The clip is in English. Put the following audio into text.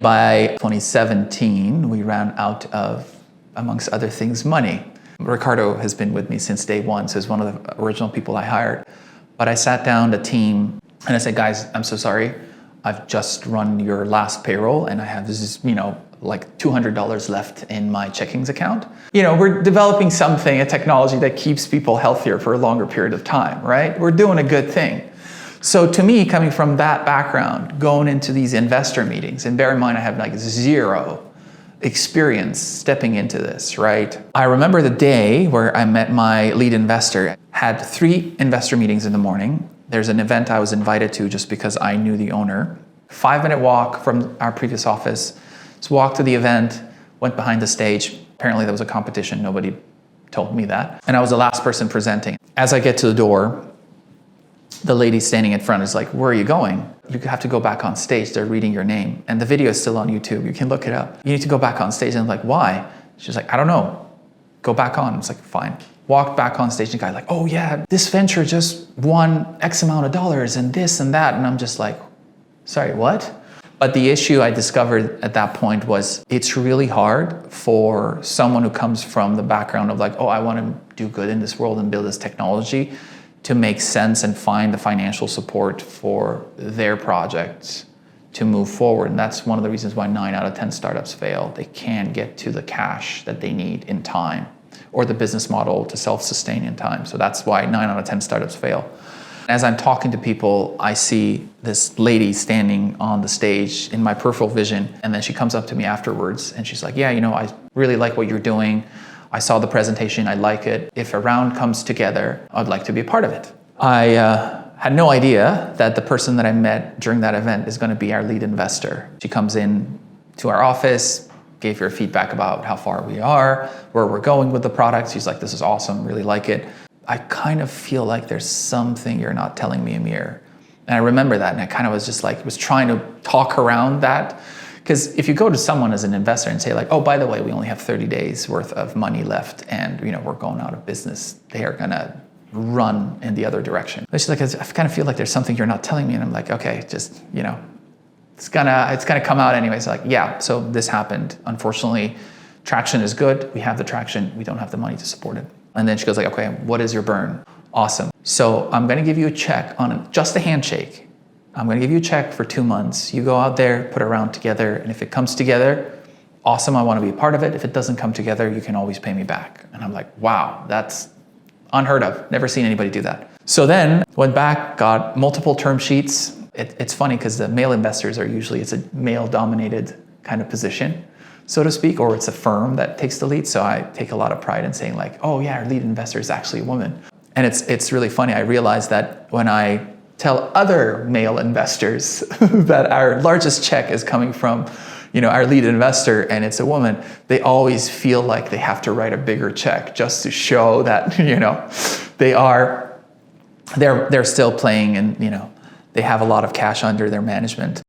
By 2017, we ran out of, amongst other things, money. Ricardo has been with me since day one, so he's one of the original people I hired. But I sat down the team and I said, guys, I'm so sorry. I've just run your last payroll and I have this, like $200 left in my checkings account. We're developing something, a technology that keeps people healthier for a longer period of time, right? We're doing a good thing. So to me, coming from that background, going into these investor meetings, and bear in mind I have like zero experience stepping into this, right? I remember the day where I met my lead investor, had 3 investor meetings in the morning. There's an event I was invited to just because I knew the owner. 5-minute walk from our previous office. So walked to the event, went behind the stage. Apparently there was a competition, nobody told me that. And I was the last person presenting. As I get to the door, the lady standing in front is like, where are you going? You have to go back on stage. They're reading your name. And the video is still on YouTube. You can look it up. You need to go back on stage. And I'm like, why? She's like, I don't know. Go back on. I was like, fine. Walked back on stage. And the guy like, oh yeah, this venture just won X amount of dollars and this and that. And I'm just like, sorry, what? But the issue I discovered at that point was it's really hard for someone who comes from the background of like, oh, I want to do good in this world and build this technology to make sense and find the financial support for their projects to move forward. And that's one of the reasons why 9 out of 10 startups fail. They can't get to the cash that they need in time or the business model to self-sustain in time. So that's why 9 out of 10 startups fail. As I'm talking to people, I see this lady standing on the stage in my peripheral vision. And then she comes up to me afterwards and she's like, yeah, I really like what you're doing. I saw the presentation, I like it. If a round comes together, I'd like to be a part of it. I had no idea that the person that I met during that event is going to be our lead investor. She comes in to our office, gave her feedback about how far we are, where we're going with the product. She's like, this is awesome, really like it. I kind of feel like there's something you're not telling me, Amir. And I remember that, and I kind of was just like, was trying to talk around that. Because if you go to someone as an investor and say like, oh, by the way, we only have 30 days worth of money left and we're going out of business, they are gonna run in the other direction. But she's like, I kind of feel like there's something you're not telling me. And I'm like, okay, just, it's gonna come out anyway. So like, yeah, so this happened. Unfortunately, traction is good. We have the traction. We don't have the money to support it. And then she goes like, okay, what is your burn? Awesome. So I'm gonna give you a check on just a handshake. I'm going to give you a check for 2 months. You go out there, put a round together, and if it comes together, awesome, I want to be a part of it. If it doesn't come together, you can always pay me back. And I'm like, wow, that's unheard of. Never seen anybody do that. So then went back, got multiple term sheets. It's funny because the male investors it's a male-dominated kind of position, so to speak, or it's a firm that takes the lead. So I take a lot of pride in saying like, oh yeah, our lead investor is actually a woman. And it's really funny. I realized that when I tell other male investors that our largest check is coming from, our lead investor and it's a woman, they always feel like they have to write a bigger check just to show that, they're still playing and, they have a lot of cash under their management.